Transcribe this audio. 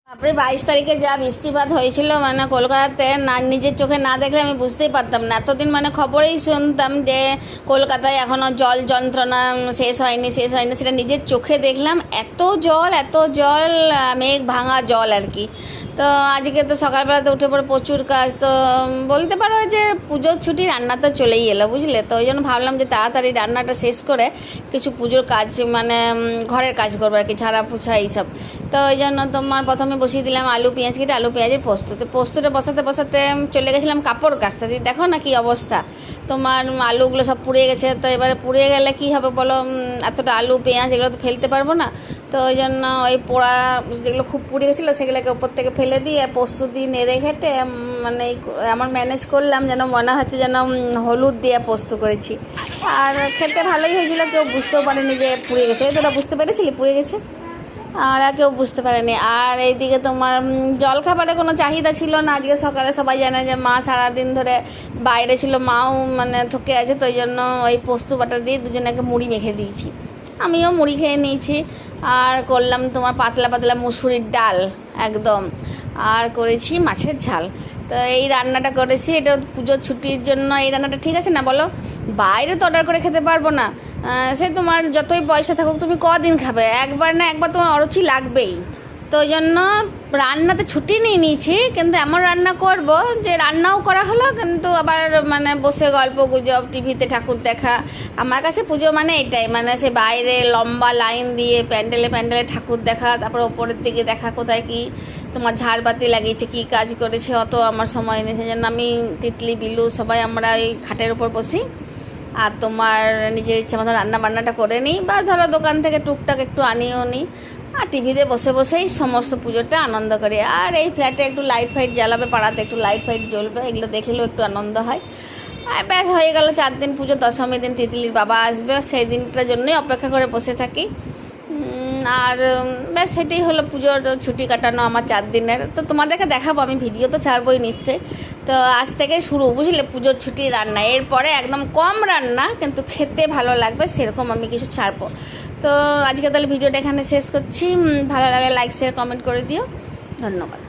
তারপরে 22 তারিখে যা বৃষ্টিপাত হয়েছিল মানে কলকাতাতে, না নিজের চোখে না দেখলে আমি বুঝতেই পারতাম না। এতদিন মানে খবরেই শুনতাম যে কলকাতায় এখনও জল যন্ত্রণা শেষ হয়নি, সেটা নিজের চোখে দেখলাম। এত জল, মেঘ ভাঙা জল আর কি। তো আজকে তো সকালবেলাতে উঠে পড়ে প্রচুর কাজ, তো বলতে পারো যে পুজোর ছুটি, রান্না তো চলেই এলো বুঝলে। তো ওই জন্য ভাবলাম যে তাড়াতাড়ি রান্নাটা শেষ করে কিছু পুজোর কাজ মানে ঘরের কাজ করবো আর কি, ঝাড়া পোছা এইসব। তো ওই জন্য তোমার প্রথমে বসিয়ে দিলাম আলু পেঁয়াজ কেটে, আলু পেঁয়াজের পোস্ত। তো পোস্তটা বসাতে চলে গেছিলাম কাপড় কাচতে, দেখো না কি অবস্থা, তোমার আলুগুলো সব পুড়ে গেছে। তো এবারে পুড়ে গেলে কি হবে বলো, এতটা আলু পেঁয়াজ এগুলো তো ফেলতে পারবো না। তো ওই জন্য ওই পোড়া যেগুলো খুব পুড়ে গেছিলো সেগুলোকে উপর থেকে ফেলে দিই, আর পোস্ত দিয়ে নেড়ে ঘেটে মানে আমার ম্যানেজ করলাম, যেন মনে হচ্ছে যেন হলুদ দিয়ে পোস্ত করেছি। আর খেতে ভালোই হয়েছিল, কেউ বুঝতেও পারেনি যে পুড়ে গেছে। তোরা বুঝতে পেরেছিলি পুড়ে গেছে? আর কেউ বুঝতে পারেনি। আর এইদিকে তোমার জলখাবারে কোনো চাহিদা ছিল না আজকে সকালে। সবাই জানে যে মা সারাদিন ধরে বাইরে ছিল, মাও মানে থকে আছে। তো ওই জন্য ওই পোস্ত বাটা দিয়ে দুজনেকে মুড়ি মেখে দিয়েছি, আমিও মুড়ি খেয়ে নিয়েছি। আর করলাম তোমার পাতলা মুসুরির ডাল একদম, আর করেছি মাছের ঝাল। তো এই রান্নাটা করেছি, এটা পুজোর ছুটির জন্য এই রান্নাটা ঠিক আছে না বলো? বাইরে তো অর্ডার করে খেতে পারবো না, সে তোমার যতই পয়সা থাকুক তুমি কদিন খাবে, একবার না একবার তোমার অরুচি লাগবেই। তো ওই জন্য রান্নাতে ছুটি নিয়ে নিয়েছি, কিন্তু এমন রান্না করব যে রান্নাও করা হলো, কিন্তু আবার মানে বসে গল্প গুজব, টিভিতে ঠাকুর দেখা। আমার কাছে পুজো মানে এটাই, মানে সে বাইরে লম্বা লাইন দিয়ে প্যান্ডেলে ঠাকুর দেখা, তারপর ওপরের দিকে দেখা কোথায় কি তোমার ঝাড়বাতি লাগিয়েছে, কি কাজ করেছে, অত আমার সময় নেই। সেজন্য আমি তিতলি বিলু সবাই আমরা ওই খাটের উপর বসি, আর তোমার নিজের ইচ্ছা মতো রান্নাবান্নাটা করে নিই, বা ধরো দোকান থেকে টুকটাক একটু আনিয়েও নিই, আর টিভিতে বসেই সমস্ত পুজোটা আনন্দ করি। আর এই ফ্ল্যাটে একটু লাইট ফাইট জ্বালাবে, পাড়াতে একটু লাইট ফাইট জ্বলবে, এগুলো দেখলেও একটু আনন্দ হয়। আর ব্যাস হয়ে গেল 4 দিন পুজো। দশমী দিন তিতলির বাবা আসবে, সেই দিনটার জন্যই অপেক্ষা করে বসে থাকি। আর ব্যাস সেটাই হলো পুজোর ছুটি কাটানো আমার 4 দিনের। তো তোমাদেরকে দেখাবো, আমি ভিডিও তো ছাড়বোই নিশ্চয়ই। তো আজ থেকে শুরু বুঝলে পুজোর ছুটি রান্না, এরপরে একদম কম রান্না, কিন্তু খেতে ভালো লাগবে সেরকম আমি কিছু ছাড়বো। তো আজকে তাহলে ভিডিওটা এখানে শেষ করছি। ভালো লাগে লাইক শেয়ার কমেন্ট করে দিও, ধন্যবাদ।